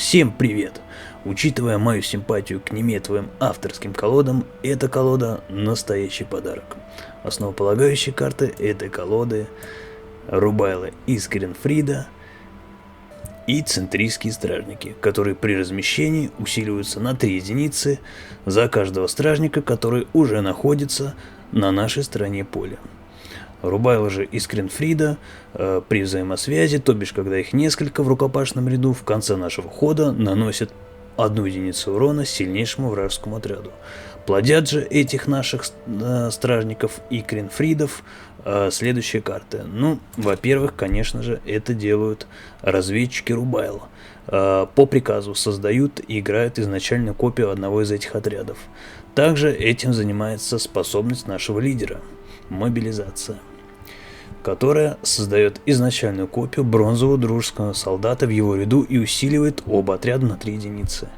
Всем привет! Учитывая мою симпатию к неметовым авторским колодам, эта колода настоящий подарок. Основополагающие карты этой колоды Рубайло из Кренфрида и Центрийские стражники, которые при размещении усиливаются на 3 единицы за каждого стражника, который уже находится на нашей стороне поля. Рубайло же из Кренфрида при взаимосвязи, то бишь когда их несколько в рукопашном ряду, в конце нашего хода наносят 1 единицу урона сильнейшему вражескому отряду. Плодят же этих наших стражников и Кренфридов следующие карты. Ну, во-первых, конечно же, это делают разведчики Рубайло. По приказу создают и играют изначальную копию одного из этих отрядов. Также этим занимается способность нашего лидера – мобилизация, которая создает изначальную копию бронзового дружеского солдата в его ряду и усиливает оба отряда на 3 единицы.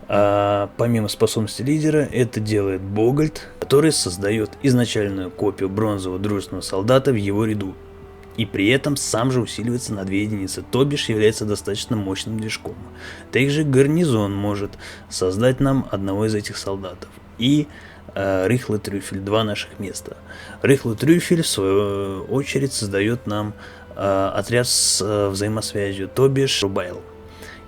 Помимо способности лидера, это делает Богольд, который создает изначальную копию бронзового дружественного солдата в его ряду. И при этом сам же усиливается на 2 единицы, то бишь является достаточно мощным движком. Также гарнизон может создать нам одного из этих солдатов. И Рыхлый Трюфель, 2 наших места. Рыхлый Трюфель, в свою очередь, создает нам отряд с взаимосвязью, то бишь Рубайло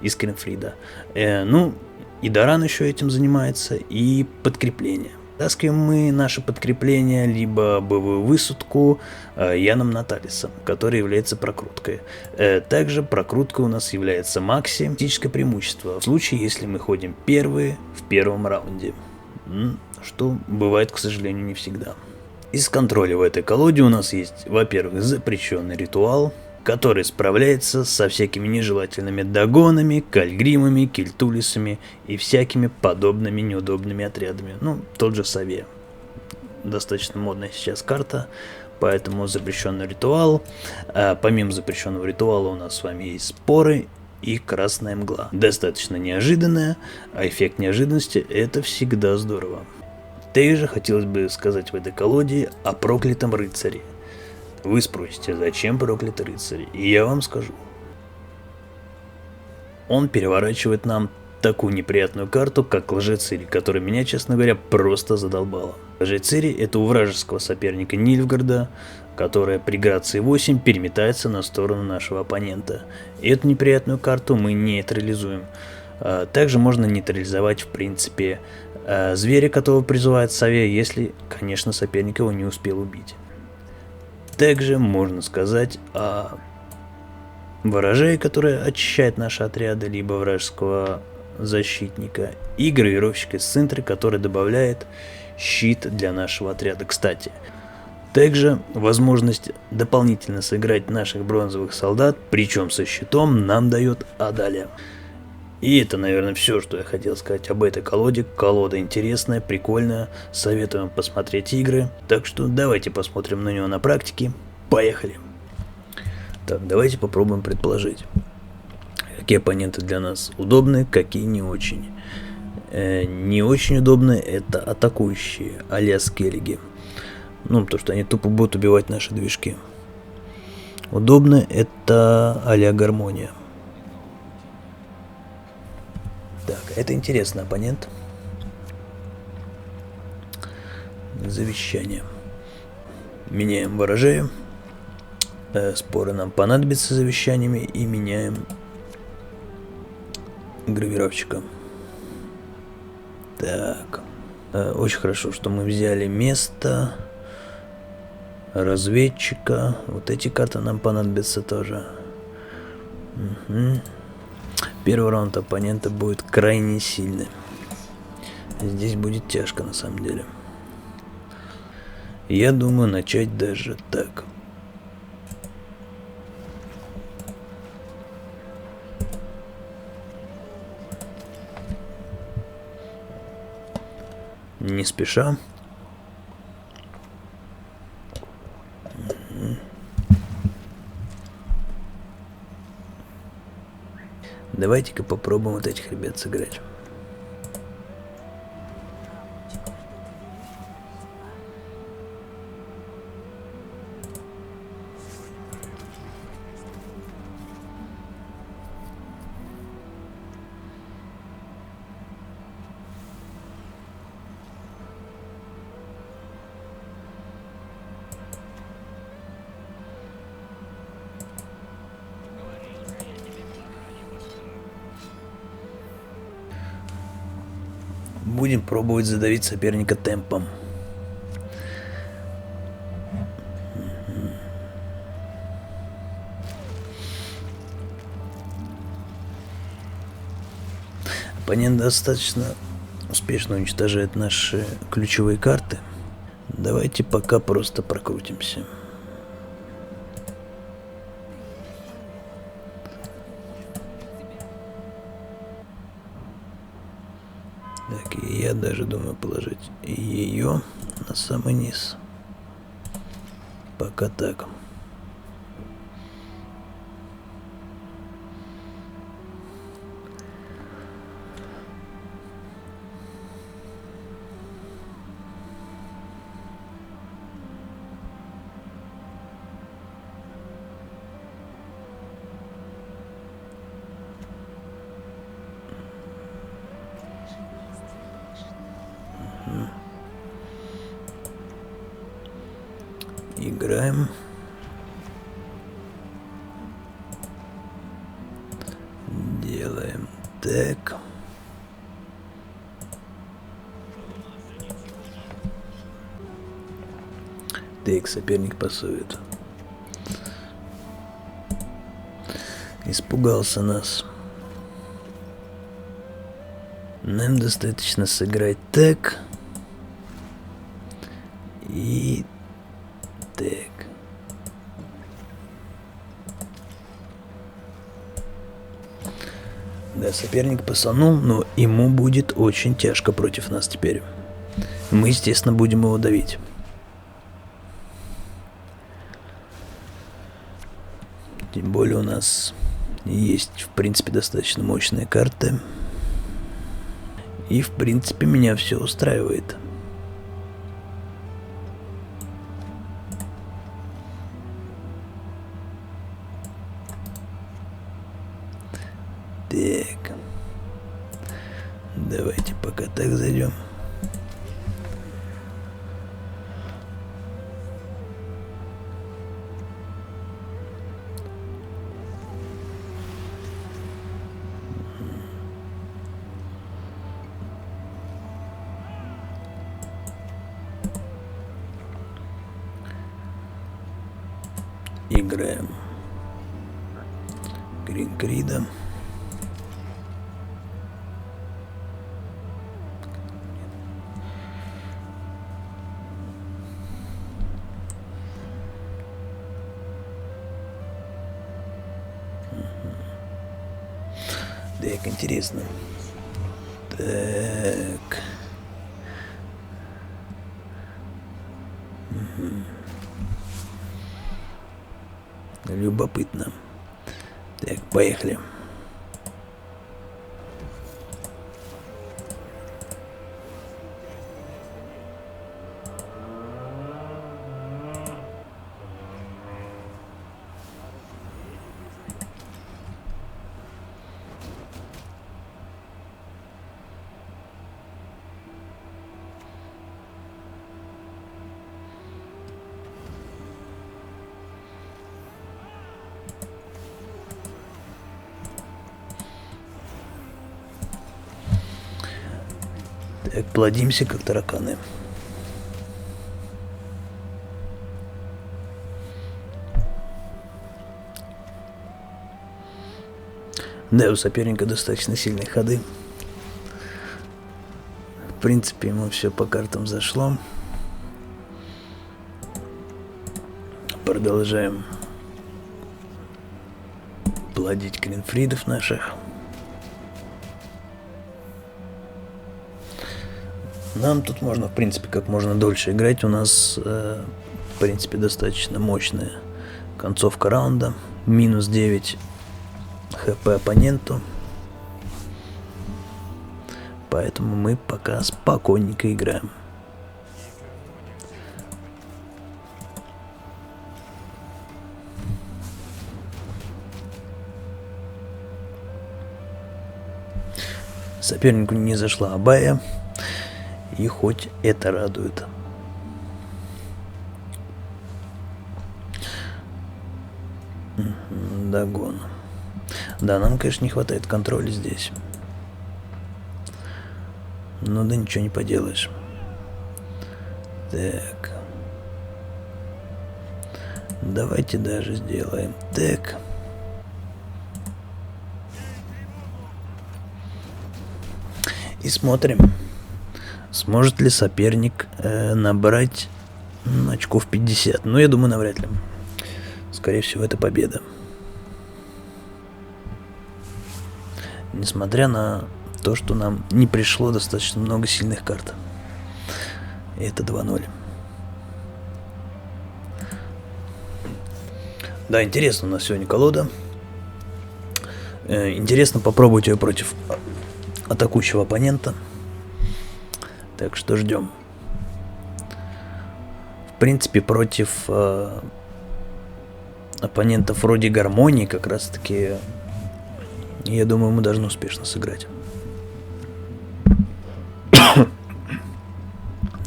из Кренфрида. Ну, и Даран еще этим занимается, и подкрепление. Таскиваем мы наше подкрепление либо боевую высадку Яном Наталисом, который является прокруткой. Также прокруткой у нас является Макси, тактическое преимущество в случае, если мы ходим первые в первом раунде. Что бывает, к сожалению, не всегда. Из контроля в этой колоде у нас есть, во-первых, запрещенный ритуал, который справляется со всякими нежелательными догонами, кальгримами, кельтулисами и всякими подобными неудобными отрядами. Ну, тот же Сове. Достаточно модная сейчас карта, поэтому запрещенный ритуал. Помимо запрещенного ритуала у нас с вами есть споры и красная мгла. Достаточно неожиданная, а эффект неожиданности – это всегда здорово. Также хотелось бы сказать в этой колоде о проклятом рыцаре. Вы спросите, зачем проклятый рыцарь? И я вам скажу. Он переворачивает нам такую неприятную карту, как Лжецири, которая меня, честно говоря, просто задолбала. Лжецири – это у вражеского соперника Нильфгарда, которая при грации 8 переметается на сторону нашего оппонента. И эту неприятную карту мы нейтрализуем. Также можно нейтрализовать, в принципе, зверя, которого призывает Сове, если, конечно, соперник его не успел убить. Также можно сказать о ворожее, которое очищает наши отряды, либо вражеского защитника, и гравировщик из центра, который добавляет щит для нашего отряда. Кстати, также возможность дополнительно сыграть наших бронзовых солдат, причем со щитом, нам дает Адалия. И это, наверное, все, что я хотел сказать об этой колоде. Колода интересная, прикольная, советуем посмотреть игры. Так что давайте посмотрим на нее на практике. Поехали! Так, давайте попробуем предположить, какие оппоненты для нас удобны, какие не очень. Не очень удобные это атакующие, а-ля скеллиги. Ну, потому что они тупо будут убивать наши движки. Удобны это а-ля гармония. Так, это интересный оппонент. Завещание. Меняем ворожею. Споры нам понадобятся завещаниями. И меняем гравировщика. Так. Очень хорошо, что мы взяли место разведчика. Вот эти карты нам понадобятся тоже. Угу. Первый раунд оппонента будет крайне сильный. Здесь будет тяжко на самом деле. Я думаю начать даже так. Не спеша. Давайте-ка попробуем вот этих ребят сыграть. будем пробовать задавить соперника темпом. Оппонент достаточно успешно уничтожает наши ключевые карты. Давайте пока просто прокрутимся. Так, и я даже думаю положить ее на самый низ. Пока так. Играем. Делаем так. Так, соперник пасует. Испугался нас. Нам достаточно сыграть так. И так. Да, соперник пасанул, но ему будет очень тяжко против нас теперь. Мы, естественно, будем его давить. Тем более у нас есть, в принципе, достаточно мощные карты. И, в принципе, меня все устраивает. Так. Давайте пока так зайдем. Играем Гринкрида. Так, интересно. Так. Любопытно. Так, поехали. Так, плодимся, как тараканы. Да, у соперника достаточно сильные ходы. В принципе, ему все по картам зашло. Продолжаем плодить Гринфридов наших. Нам тут можно, в принципе, как можно дольше играть. У нас, в принципе, достаточно мощная концовка раунда. Минус 9 хп оппоненту. Поэтому мы пока спокойненько играем. Сопернику не зашла Абая. И хоть это радует. Дагон. Да, нам, конечно, не хватает контроля здесь. Ну да ничего не поделаешь. Так. Давайте даже сделаем так. И смотрим, сможет ли соперник набрать очков 50. Ну, я думаю, навряд ли. Скорее всего, это победа. Несмотря на то, что нам не пришло достаточно много сильных карт. И это 2-0. Да, интересно у нас сегодня колода. Интересно попробовать ее против атакующего оппонента. Так что ждем. В принципе, против оппонентов вроде гармонии как раз таки, я думаю, мы должны успешно сыграть.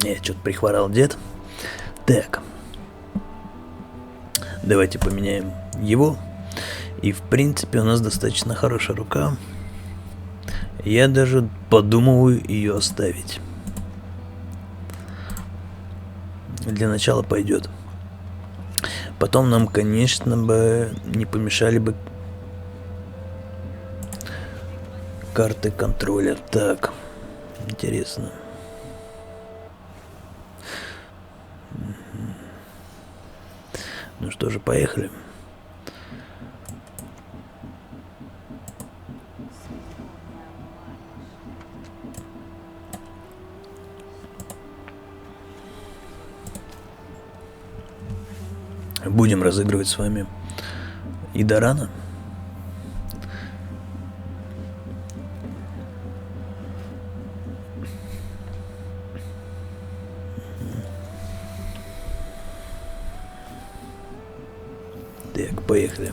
Я что-то прихворал, дед. Так. Давайте поменяем его. И в принципе у нас достаточно хорошая рука. Я даже подумываю ее оставить. Для начала пойдет. Потом нам, конечно, бы не помешали бы карты контроля. Так, интересно. Ну что же, поехали. Будем разыгрывать с вами Идарана. Так, поехали.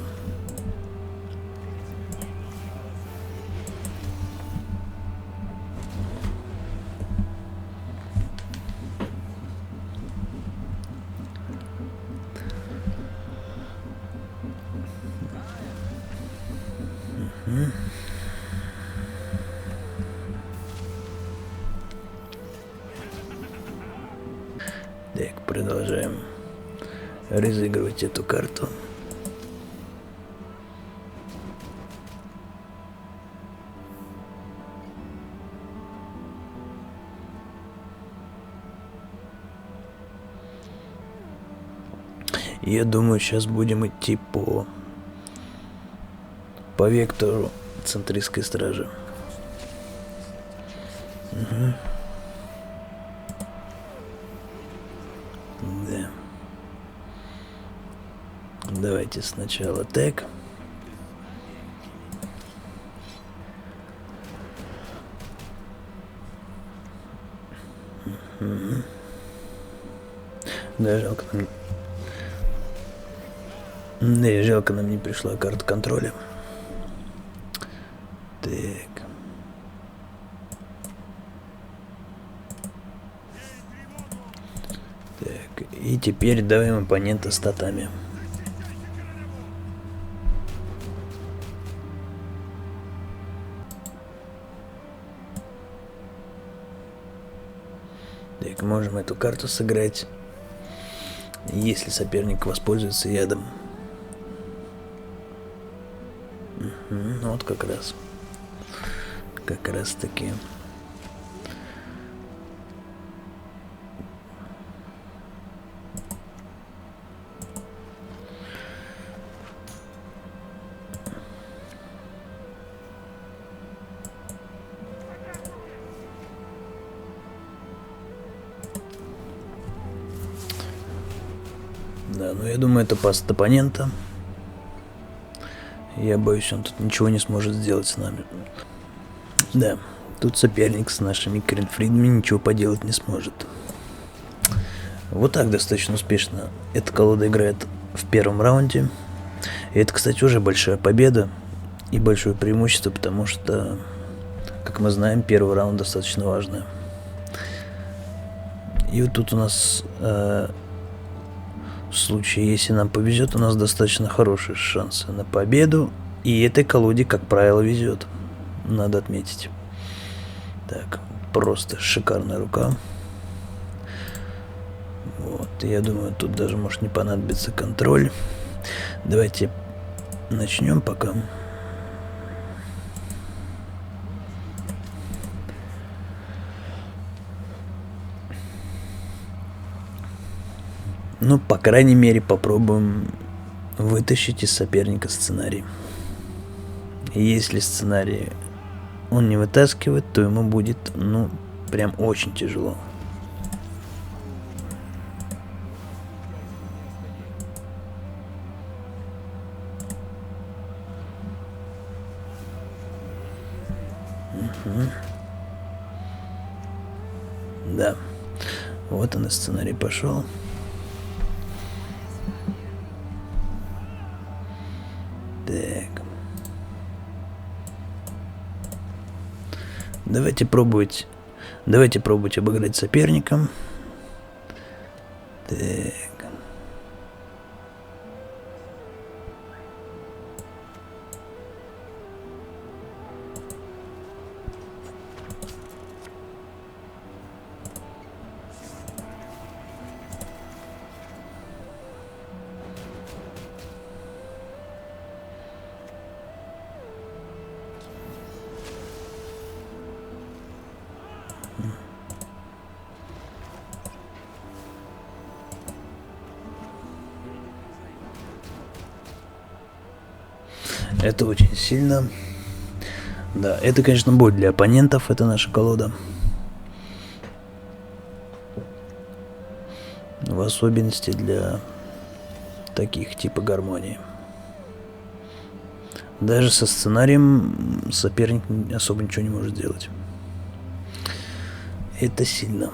Так, продолжаем разыгрывать эту карту. Я думаю, сейчас будем идти по вектору центристской стражи. Угу. Да. Давайте сначала так. Угу. Да, жалко нам... Да, жалко нам не пришла карта контроля. Так. Так, и теперь давим оппонента статами. Так, можем эту карту сыграть, если соперник воспользуется ядом. Ну вот как раз таки. Да, ну я думаю, это паст оппонента. Я боюсь, он тут ничего не сможет сделать с нами. Да, тут соперник с нашими Кринфридами ничего поделать не сможет. Вот так достаточно успешно эта колода играет в первом раунде. И это, кстати, уже большая победа и большое преимущество, потому что, как мы знаем, первый раунд достаточно важный. И вот тут у нас... в случае, если нам повезет, у нас достаточно хорошие шансы на победу. И этой колоде, как правило, везет. Надо отметить. Так, просто шикарная рука. Вот, я думаю, тут даже может не понадобиться контроль. Давайте начнем пока. Ну, по крайней мере, попробуем вытащить из соперника сценарий. И если сценарий он не вытаскивает, то ему будет, ну, прям очень тяжело. Угу. Да. Вот он и сценарий пошел. Так. Давайте пробовать обыграть соперника. Так. Это очень сильно. Да, это, конечно, боль для оппонентов, это наша колода. В особенности для таких типа гармонии. Даже со сценарием соперник особо ничего не может сделать. Это сильно.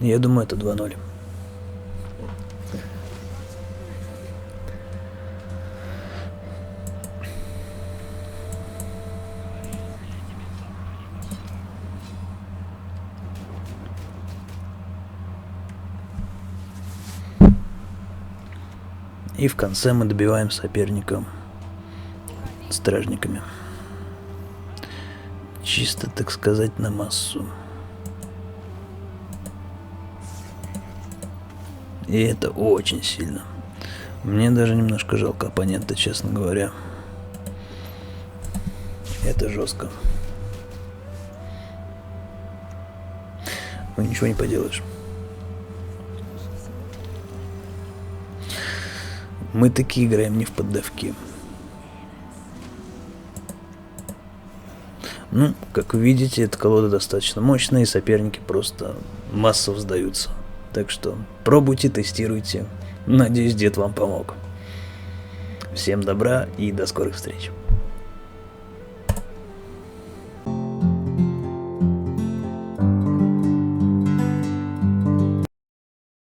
Я думаю, это 2-0. И в конце мы добиваем соперника стражниками. Чисто, так сказать, на массу. И это очень сильно. Мне даже немножко жалко оппонента, честно говоря. Это жестко. Ну, ничего не поделаешь. Мы таки играем не в поддавки. Ну, как вы видите, эта колода достаточно мощная, и соперники просто массово сдаются. Так что пробуйте, тестируйте. Надеюсь, дед вам помог. Всем добра и до скорых встреч.